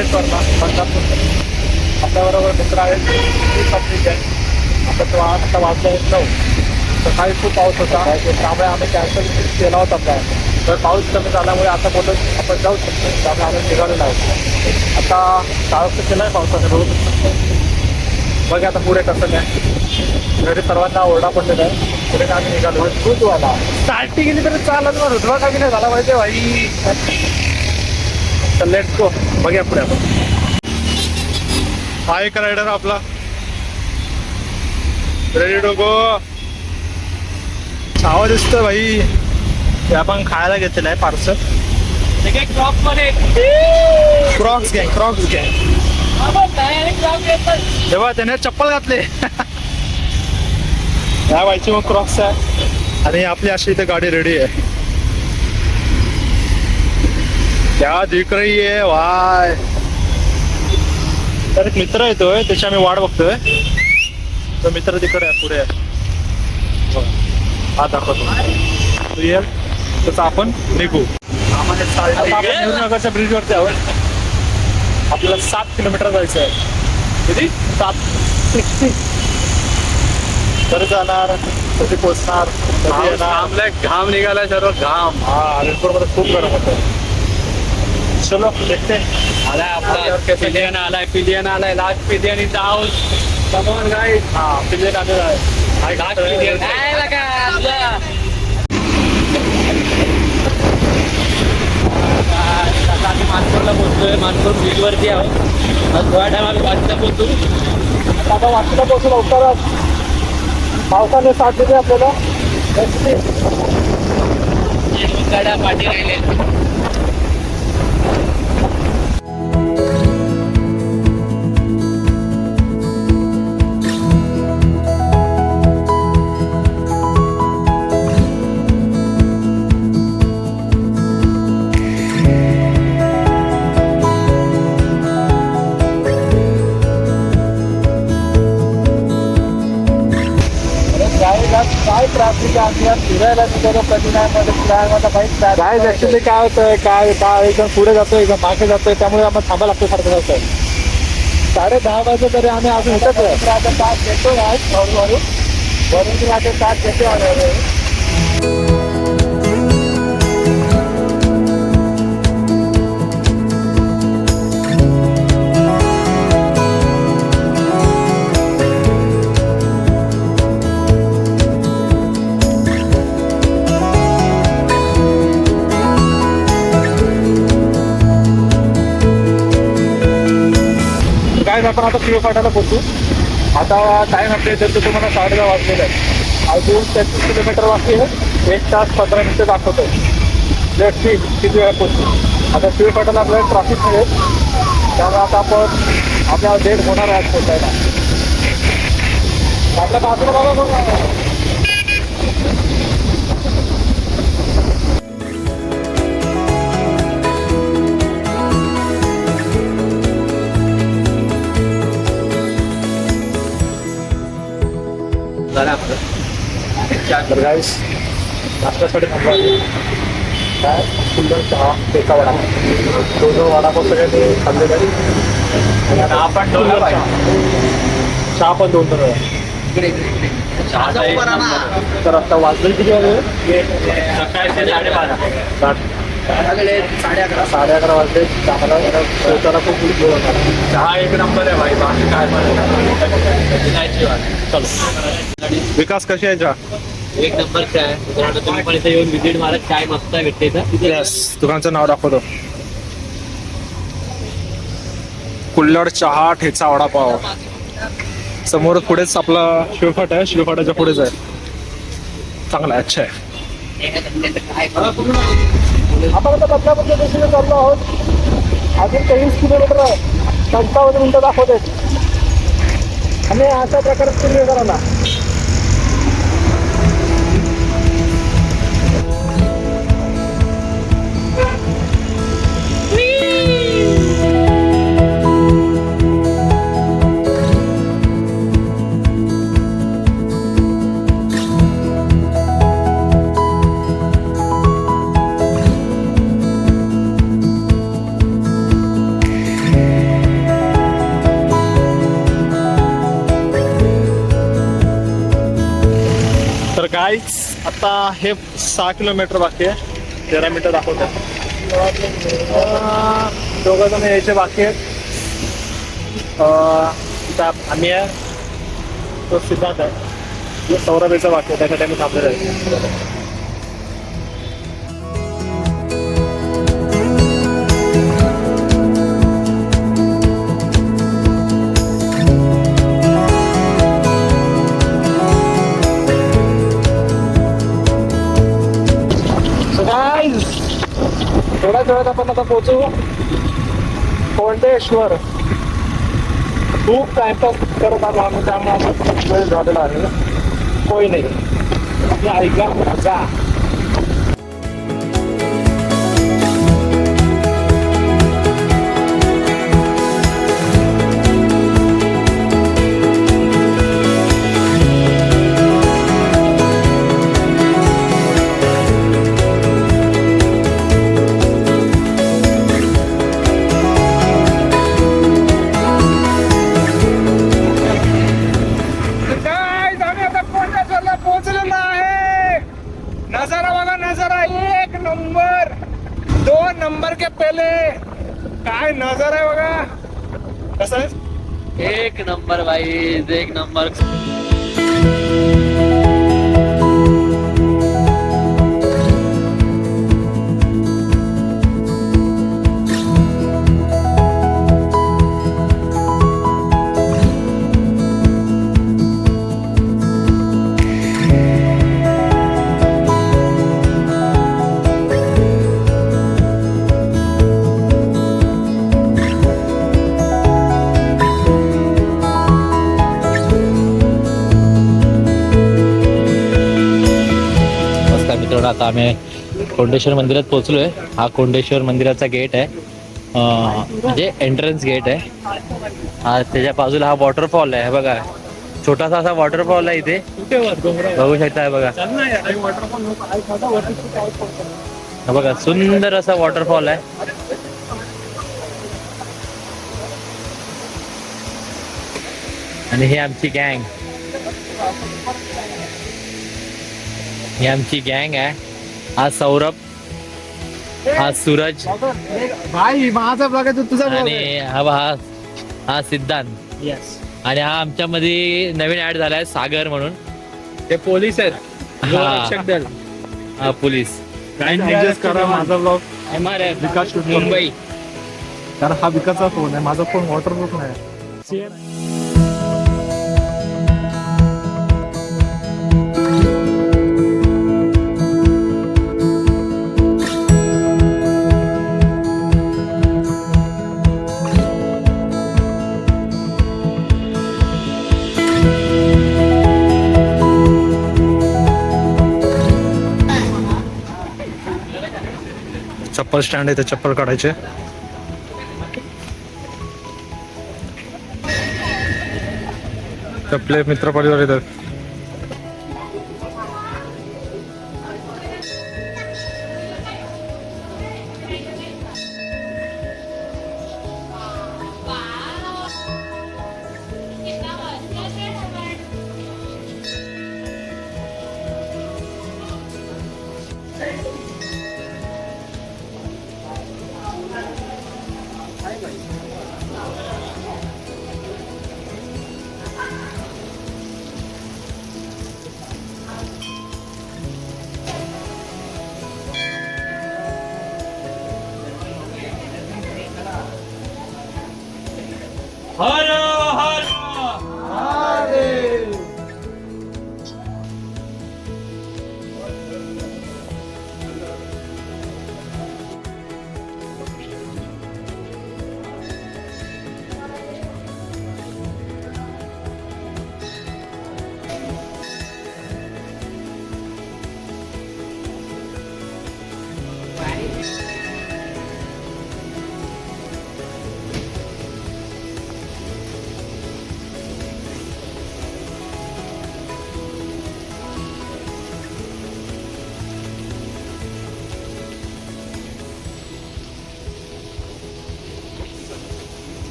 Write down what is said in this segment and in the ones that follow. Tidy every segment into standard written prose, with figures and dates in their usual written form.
कॉलेजवरला आपल्याबरोबर मित्र आहेत पब्लिक आहे. आता वाजले 9. सकाळी खूप पाऊस होता त्यामुळे आम्ही कॅन्सल केला होता प्लॅन. तर पाऊस कमी झाल्यामुळे आता बोलत आपण जाऊ शकतो, त्यामुळे आम्ही निघालेलो आहोत. आता शाळा केलं आहे पावसाने रोज. बघा आता पुढे कसं काय. घरी सर्वांना ओरडा पडलेला आहे. पुढे आम्ही निघालो दूध वाला स्टार्टिंग गेली तरी चालत मग रुजवा कमी नाही झाला पाहिजे भाई. तर लेट्स गो. बघूया पुढे आपण. हा एक रायडर आपला रेडी टू गो. छावा दिसतोय भाई. ते आपण खायला घेतलेलं आहे पार्सल. क्रॉक्स गँग तेव्हा त्याने चप्पल घातले. या बाईची मग क्रॉक्स आहे आणि आपली अशी इथे गाडी रेडी आहे. क्या दिख रही है वाय. तर एक मित्र येतोय त्याची आम्ही वाट बघतोय. तो मित्र तिकडे आहे पुढे आहे. हा दाखवतो तू ये तसं आपण निघू. नेहरूनगरच्या ब्रिज वरती आहोत. आपल्याला 7 किलोमीटर जायचं आहे. किती 760. कधी जाणार कधी पोचणार कधी येणार. घाम निघाला सर्व घाम. हा अलिपूर मध्ये खूप गरम होतं. चलो देखते. आलाय आपला पिलियन आलाय last pillion is out. Come on guys. हा पिल्ले आलेला आहे. लास्ट पिलियन काय लगा आम्ही मानपूरला पोहोचलोय. मानपूर ब्रिज वरती आहोत. थोडा टाइम आम्ही वाचता पोहोचू. आता वाशीला पोहोचू लवकरच. पावसाने साथ दिली आपल्याला. गाड्या पाठी राहिले. काय ट्रॅफिक आहे फिरायला निघालो कधी नाही मध्ये फिरायला बाईक काय ऍक्च्युली काय होतंय काय एकदम पुढे जातोय एकदम मागे जातोय त्यामुळे आम्हाला थांबा लागतो सारखं जातोय. 10:30 वाजता तरी आम्ही अजून इथंच आहे. तास घेतो हळूहळू वरून राहते तास घेते हळूहळू. आपण आता शिव फाट्याला पोहोचू. आता टाइम आपल्या इथे तुम्हाला 10:30 वाजलेलं आहे. अजून 33 किलोमीटर बाकी आहे. 1 तास 15 मिनिटं दाखवतोय. लेट सी किती वेळा पोहोचू. आता शिव फाट्याला आपल्याला ट्रॅफिक मिळेल त्यामुळे आता आपण आपल्याला लेट होणार आहे आज पोहोचायला. आपल्या बाजूला बघा तर गाईस नाश्त्यासाठी थांबला काय सुंदर चहा पेचा वडा दोन वडापाव सगळ्यांनी खाल्लेला आहे. आणि आपण चहा पण 2 वेळा. तर आता वाजले किती वाजले. सकाळचे 12:30. 11:30 वाजले. आम्हाला पोहोचायला खूप वेळ होणार. चहा एक नंबर आहे भाई. बाकी काय चलो. विकास कशी आहे चहा. एक नंबर चाय. तुम्ही पण इथे येऊन विजिट मारा. चाय मस्त आहे भेटते इथं. येस दुकानचं नाव दाखवतो. कुल्हड चहा ठेचा वडापाव. समोर पुढेच आपला शिवफाट आहे. शिवफाटाच्या पुढेच आहे. चांगला आहे. अच्छा आहे. आपण आता बदलापूरच्या दिशेने चाललो आहोत. अजून 23 किलोमीटर आहे. 55 मिनिटं दाखवत आहेत. आणि अशा प्रकारे पूर्ण करायला तर गाईज आता हे 6 किलोमीटर बाकी आहे, 13 मिनिटं दाखवत आहे. दोघं जण यायचे बाकी आहेत. इथं आम्ही आहे, तो सिद्धार्थ आहे, सौरभ यायचा बाकी आहे, त्यासाठी आम्ही थांबलेलो आहे. थोड्याच वेळात आपण आता पोहोचू कोंडेश्वर. खूप टाइमपास करत आलो आम्ही, त्यामुळे असं वेळ झालेला आहे. कोई नाही, आपल्या ऐका जा. नजारा बघा, नजारा एक नंबर, 2 नंबर के पहले. काय नजारा आहे बघा. कसं आहे? एक नंबर भाई, एक नंबर. आता आम्ही कोंडेश्वर मंदिरात पोहोचलोय. हा कोंडेश्वर मंदिराचा गेट आहे, म्हणजे एंट्रन्स गेट आहे. हा त्याच्या बाजूला हा वॉटरफॉल आहे बघा, छोटासा असा वॉटरफॉल आहे इथे, बघू शकता बघा. हा बघा सुंदर असा वॉटरफॉल आहे. आणि हे आमची गँग, ही आमची गँग आहे. हा सौरभ, हा सूरज, भाई माझा बघायचं तुझा. आणि हा सिद्धांत. येस. आणि हा आमच्यामध्ये नवीन ऍड झालाय सागर म्हणून. ते पोलीस आहेत, हा पोलीस. करा माझा ब्लॉग विकास मुंबई. कारण हा विकासचा फोन आहे, माझा फोन वॉटरप्रूफ नाही. चप्पल स्टँड आहे, ते चप्पल काढायचे. आपले मित्र परिवार येतात.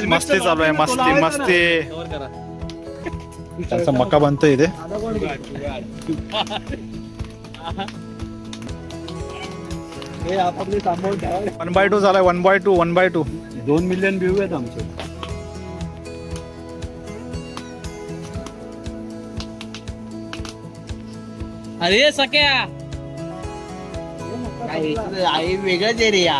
मस्ती चालू आहे, मस्ती मस्ती. त्यांचा मका बनतोय इथे. 1/2 झालाय. 1/2 2 मिलियन व्ह्यू आहेत आमचे. अरे सख्या, आई वेगळंच आहे रे या.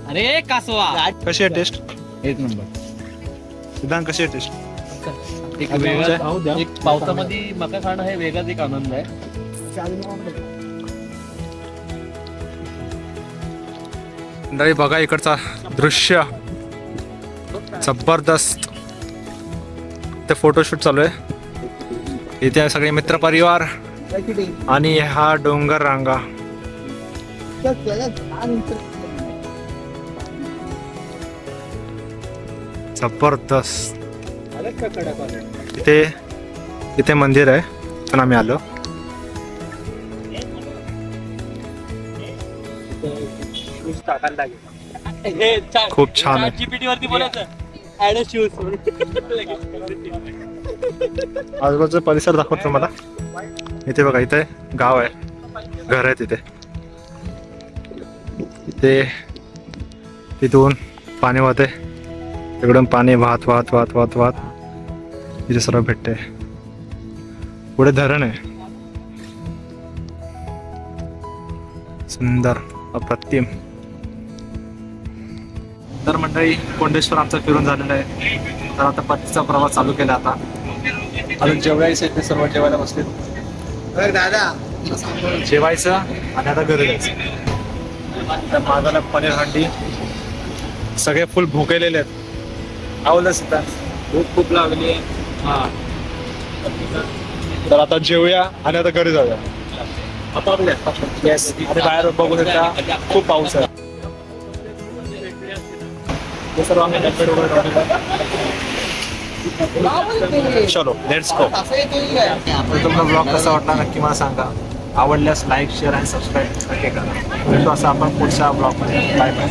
अरे कासवा. कशी आहे टेस्ट? एक नंबर. सिद्धांत कशी आहे टेस्ट? एक वेगळा, एक पावसामध्ये मका खाणं हे वेगळाच एक आनंद आहे. मंडळी बघा इकडचा दृश्य जबरदस्त. ते फोटोशूट चालू आहे. इथे सगळे मित्रपरिवार आणि हा डोंगर रांगा. जबरदस्त. इथे मंदिर आहे, पण आम्ही आलो. खूप छान आहे. GPT वरती बोलायचं. Add a shoes. आजूबाजूचा परिसर दाखवतो तुम्हाला. इथे बघा, इथे गाव आहे, घर आहे तिथे. ते तिथून पाणी वाहते, तिकडून पाणी वाहत वाहत वाहत वाहत वाहत इथे सर्व भेटते. पुढे धरण आहे, सुंदर अप्रतिम. तर मंडळी कोंडेश्वर आमचा फिरून झालेला आहे. तर आता परतीचा प्रवास चालू केला. आता अजून जेवायचं इथे, सर्व जेवायला बसले. दादा जेवायचं आणि आता घरी जायचं. त्या मागाला पनीर हंडी, सगळे फुल भुकेलेले आहेत. आवडलं सुद्धा, भूक खूप लागली आहे. हा, तर आता जेवूया आणि आता घरी जाऊया. येस. आणि बाहेर बघू शकता खूप पाऊस आहे. हे सर्व आम्ही डब्बे वगैरे चलो लेट्स गो. तर तुम्हाला ब्लॉग कसा वाटला नक्की मला सांगा. आवडल्यास लाईक, शेअर आणि सबस्क्राईब नक्की करा. भेटू असं आपण पुढच्या ब्लॉगमध्ये. Bye bye.